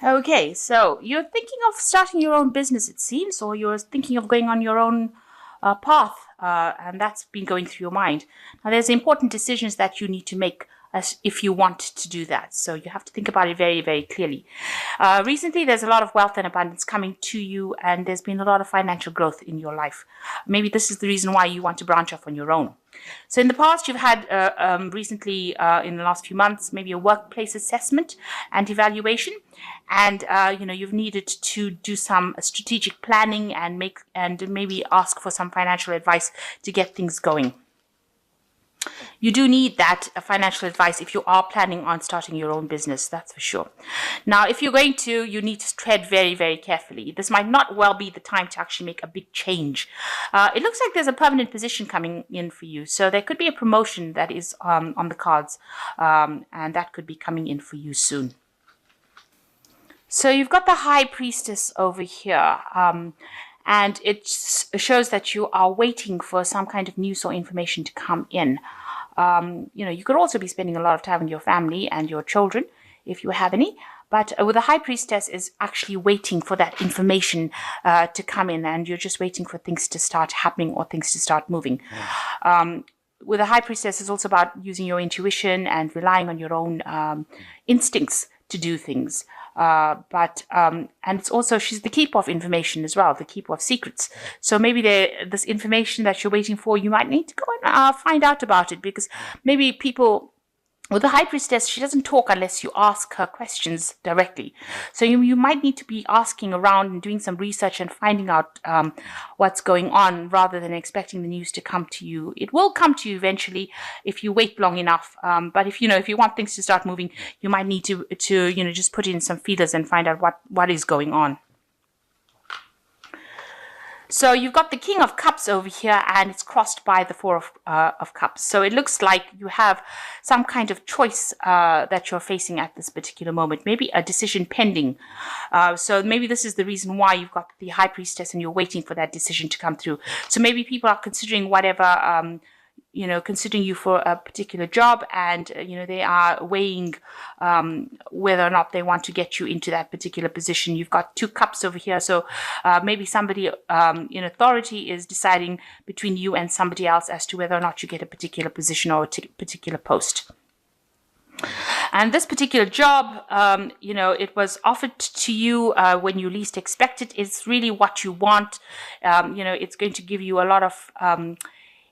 Okay, so you're thinking of starting your own business, it seems, or you're thinking of going on your own path, and that's been going through your mind. Now, there's important decisions that you need to make as if you want to do that. So you have to think about it very, very clearly. Recently, there's a lot of wealth and abundance coming to you, and there's been a lot of financial growth in your life. Maybe this is the reason why you want to branch off on your own. So in the past, you've had recently, in the last few months, maybe a workplace assessment and evaluation, and you've needed to do some strategic planning and maybe ask for some financial advice to get things going. You do need that financial advice if you are planning on starting your own business, that's for sure. Now, if you're going to, you need to tread very, very carefully. This might not well be the time to actually make a big change. It looks like there's a permanent position coming in for you. So there could be a promotion that is on the cards, and that could be coming in for you soon. So you've got the High Priestess over here. And it shows that you are waiting for some kind of news or information to come in. You could also be spending a lot of time with your family and your children, if you have any. But with the High Priestess is actually waiting for that information to come in, and you're just waiting for things to start happening or things to start moving. With the High Priestess, it's also about using your intuition and relying on your own instincts to do things. And it's also, she's the keeper of information as well, the keeper of secrets. So maybe this information that you're waiting for, you might need to go and find out about it, because maybe people, with the High Priestess, she doesn't talk unless you ask her questions directly. So you might need to be asking around and doing some research and finding out what's going on, rather than expecting the news to come to you. It will come to you eventually if you wait long enough. But if you want things to start moving, you might need to just put in some feelers and find out what is going on. So you've got the King of Cups over here, and it's crossed by the Four of Cups. So it looks like you have some kind of choice that you're facing at this particular moment, maybe a decision pending. So maybe this is the reason why you've got the High Priestess and you're waiting for that decision to come through. So maybe people are considering considering you for a particular job, and they are weighing whether or not they want to get you into that particular position. You've got two cups over here, so maybe somebody in authority is deciding between you and somebody else as to whether or not you get a particular position or a particular post. And this particular job, it was offered to you when you least expect it. It's really what you want. It's going to give you a lot of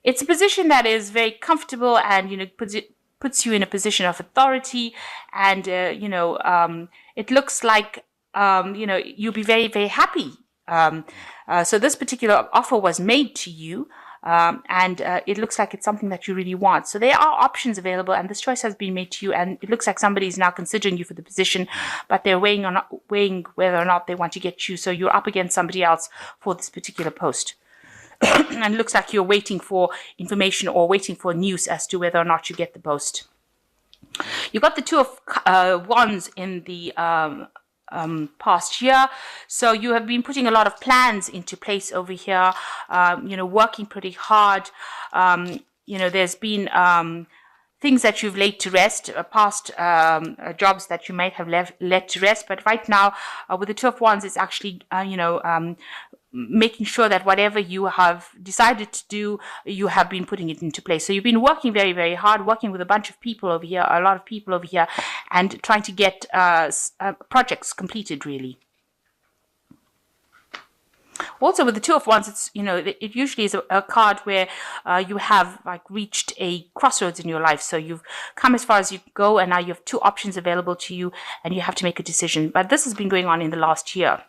it's a position that is very comfortable, and puts you in a position of authority, and it looks like you'll be very, very happy. So this particular offer was made to you, and it looks like it's something that you really want. So there are options available, and this choice has been made to you, and it looks like somebody is now considering you for the position, but they're weighing whether or not they want to get you. So you're up against somebody else for this particular post. And it looks like you're waiting for information or waiting for news as to whether or not you get the post. You've got the Two of Wands in the past year. So you have been putting a lot of plans into place over here, working pretty hard. There's been things that you've laid to rest, past jobs that you might have let to rest. But right now, with the Two of Wands, it's actually, making sure that whatever you have decided to do, you have been putting it into place. So you've been working very, very hard, working with a lot of people over here, and trying to get projects completed, really. Also, with the Two of Wands, it's it usually is a card where you have reached a crossroads in your life. So you've come as far as you go, and now you have two options available to you, and you have to make a decision. But this has been going on in the last year.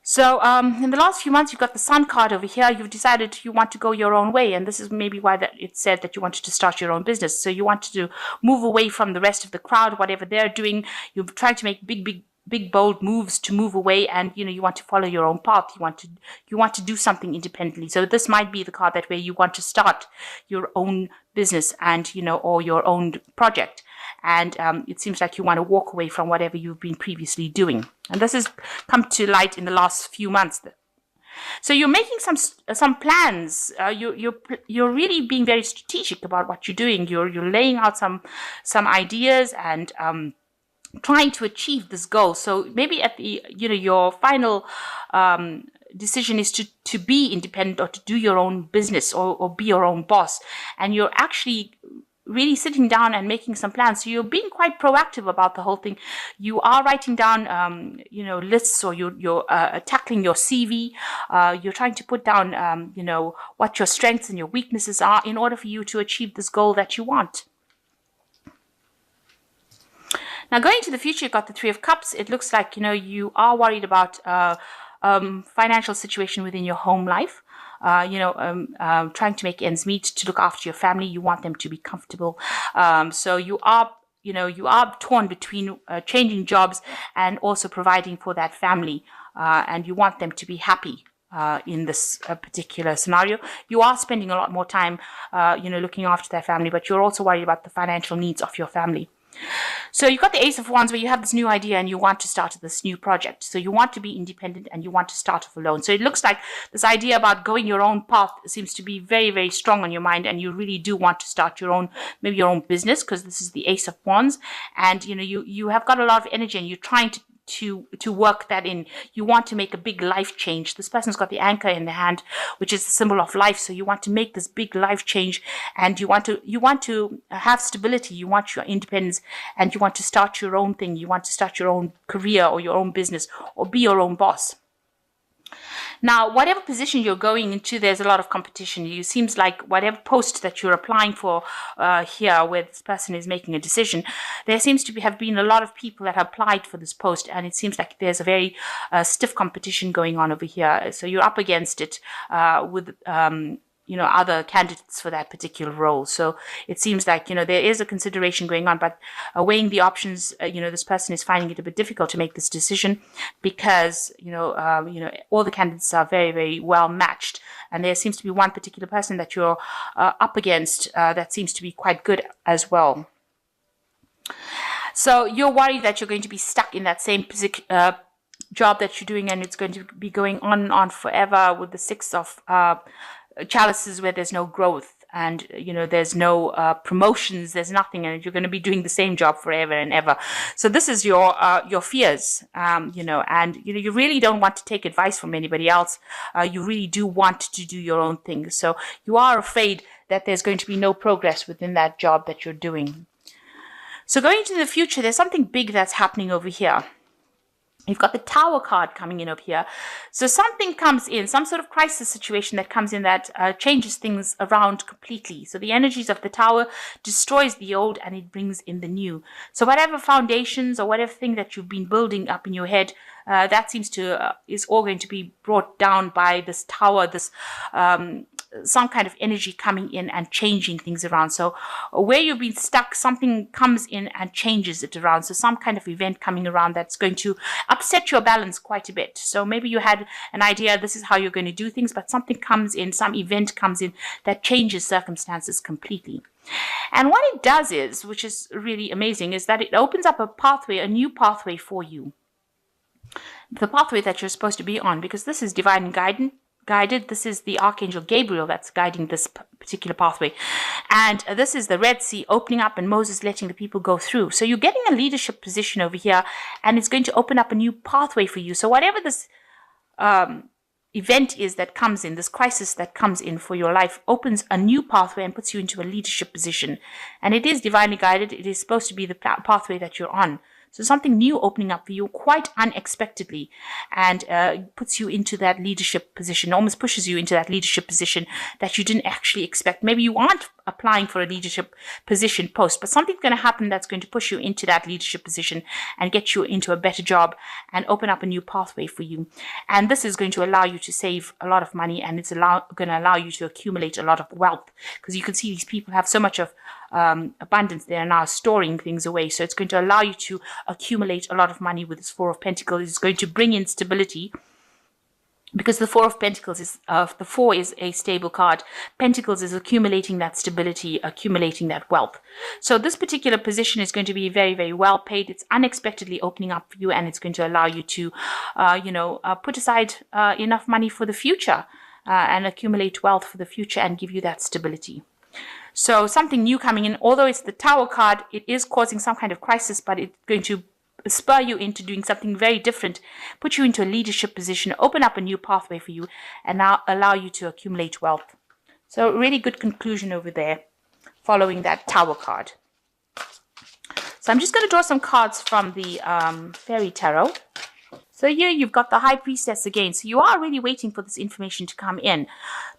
So in the last few months, you've got the Sun card over here. You've decided you want to go your own way, and this is maybe why it said that you wanted to start your own business. So you wanted to move away from the rest of the crowd, whatever they're doing. You're trying to make big, bold moves to move away, and you want to follow your own path. You want to do something independently. So this might be the card that where you want to start your own business and or your own project. And it seems like you want to walk away from whatever you've been previously doing. And this has come to light in the last few months. So you're making some plans. You're really being very strategic about what you're doing. You're laying out some ideas and trying to achieve this goal. So maybe at the, your final decision is to be independent or to do your own business or be your own boss. And you're actually really sitting down and making some plans. So you're being quite proactive about the whole thing. You are writing down, lists, or you're tackling your CV. You're trying to put down, what your strengths and your weaknesses are in order for you to achieve this goal that you want. Now, going to the future, you've got the Three of Cups. It looks like, you are worried about financial situation within your home life. Trying to make ends meet, to look after your family. You want them to be comfortable. So you are torn between changing jobs and also providing for that family. And you want them to be happy. In this particular scenario, you are spending a lot more time, looking after their family, but you're also worried about the financial needs of your family. So you've got the Ace of Wands, where you have this new idea and you want to start this new project. So you want to be independent and you want to start off alone. So it looks like this idea about going your own path seems to be very, very strong on your mind, and you really do want to start maybe your own business, because this is the Ace of Wands, and you have got a lot of energy and you're trying to work that in. You want to make a big life change. This person's got the anchor in the hand, which is the symbol of life. So you want to make this big life change, and you want to have stability. You want your independence, and you want to start your own thing. You want to start your own career or your own business or be your own boss. Now, whatever position you're going into, there's a lot of competition. It seems like whatever post that you're applying for here, where this person is making a decision, there seems to have been a lot of people that have applied for this post, and it seems like there's a very stiff competition going on over here. So you're up against it with other candidates for that particular role. So it seems like, there is a consideration going on, but weighing the options, this person is finding it a bit difficult to make this decision, because, all the candidates are very, very well matched. And there seems to be one particular person that you're up against that seems to be quite good as well. So you're worried that you're going to be stuck in that same job that you're doing, and it's going to be going on and on forever, with the Six of chalices, where there's no growth, and there's no promotions, there's nothing, and you're going to be doing the same job forever and ever. So this is your fears, and you really don't want to take advice from anybody else. You really do want to do your own thing. So you are afraid that there's going to be no progress within that job that you're doing. So going into the future, there's something big that's happening over here. You've got the Tower card coming in over here. So something comes in, some sort of crisis situation that comes in that changes things around completely. So the energies of the Tower destroys the old and it brings in the new. So whatever foundations or whatever thing that you've been building up in your head, that seems to is all going to be brought down by this Tower, this some kind of energy coming in and changing things around. So where you've been stuck, something comes in and changes it around. So some kind of event coming around that's going to upset your balance quite a bit. So maybe you had an idea, this is how you're going to do things, but something comes in, some event comes in that changes circumstances completely. And what it does is, which is really amazing, is that it opens up a pathway, a new pathway for you. The pathway that you're supposed to be on, because this is divine and guided. This is the Archangel Gabriel that's guiding this particular pathway. And this is the Red Sea opening up and Moses letting the people go through. So you're getting a leadership position over here, and it's going to open up a new pathway for you. So whatever this event is that comes in, this crisis that comes in for your life, opens a new pathway and puts you into a leadership position. And it is divinely guided. It is supposed to be the pathway that you're on. So something new opening up for you quite unexpectedly, and puts you into that leadership position, almost pushes you into that leadership position that you didn't actually expect. Maybe you aren't applying for a leadership position post, but something's going to happen that's going to push you into that leadership position and get you into a better job and open up a new pathway for you. And this is going to allow you to save a lot of money, and it's going to allow you to accumulate a lot of wealth, because you can see these people have so much of abundance. They are now storing things away. So it's going to allow you to accumulate a lot of money with this Four of Pentacles. It's going to bring in stability, because the Four of Pentacles is the Four is a stable card. Pentacles is accumulating that stability, accumulating that wealth. So this particular position is going to be very, very well paid. It's unexpectedly opening up for you, and it's going to allow you to put aside enough money for the future, and accumulate wealth for the future, and give you that stability. So something new coming in. Although it's the Tower card, it is causing some kind of crisis, but it's going to spur you into doing something very different, put you into a leadership position, open up a new pathway for you, and now allow you to accumulate wealth. So really good conclusion over there, following that Tower card. So I'm just going to draw some cards from the Fairy Tarot. So here you've got the High Priestess again. So you are really waiting for this information to come in.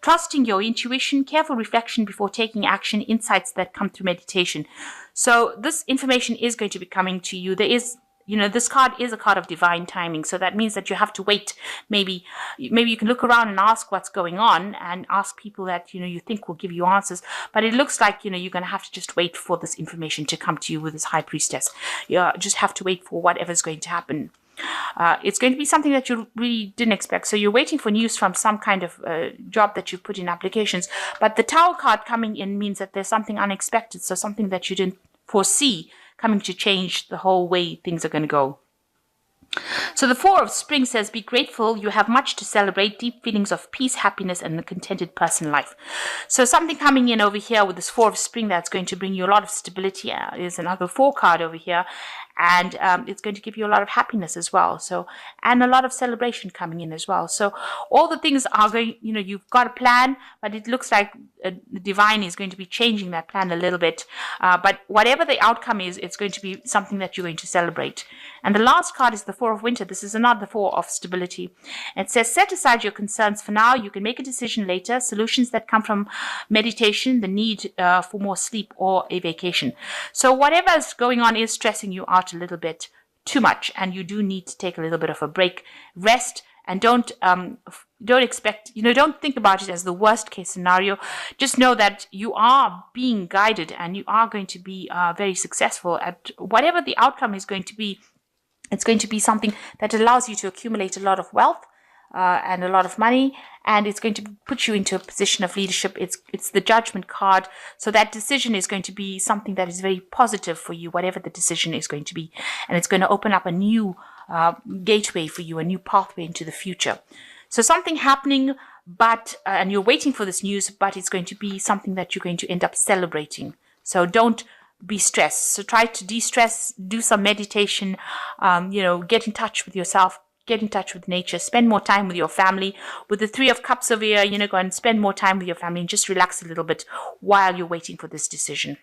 Trusting your intuition, careful reflection before taking action, insights that come through meditation. So this information is going to be coming to you. There is, this card is a card of divine timing. So that means that you have to wait. Maybe you can look around and ask what's going on and ask people that, you think will give you answers. But it looks like, you're going to have to just wait for this information to come to you with this High Priestess. You just have to wait for whatever's going to happen. It's going to be something that you really didn't expect. So you're waiting for news from some kind of job that you've put in applications. But the Tower card coming in means that there's something unexpected. So something that you didn't foresee coming to change the whole way things are going to go. So the Four of Spring says, be grateful. You have much to celebrate, deep feelings of peace, happiness, and a contented personal life. So something coming in over here with this Four of Spring that's going to bring you a lot of stability. Is another 4 card over here. And it's going to give you a lot of happiness as well. So, and a lot of celebration coming in as well. So all the things are going, you've got a plan, but it looks like the divine is going to be changing that plan a little bit. But whatever the outcome is, it's going to be something that you're going to celebrate. And the last card is the Four of Winter. This is another 4 of stability. It says, set aside your concerns for now. You can make a decision later. Solutions that come from meditation, the need for more sleep, or a vacation. So whatever is going on is stressing you out a little bit too much, and you do need to take a little bit of a break, rest, and don't expect, don't think about it as the worst case scenario. Just know that you are being guided and you are going to be very successful at whatever the outcome is going to be. It's going to be something that allows you to accumulate a lot of wealth and a lot of money, and it's going to put you into a position of leadership. It's the Judgment card, so that decision is going to be something that is very positive for you, whatever the decision is going to be, and it's going to open up a new gateway for you, a new pathway into the future. So something happening, but and you're waiting for this news, but it's going to be something that you're going to end up celebrating. So don't be stressed. So try to de-stress, do some meditation, get in touch with yourself, get in touch with nature, spend more time with your family. With the 3 of Cups over here, go and spend more time with your family and just relax a little bit while you're waiting for this decision.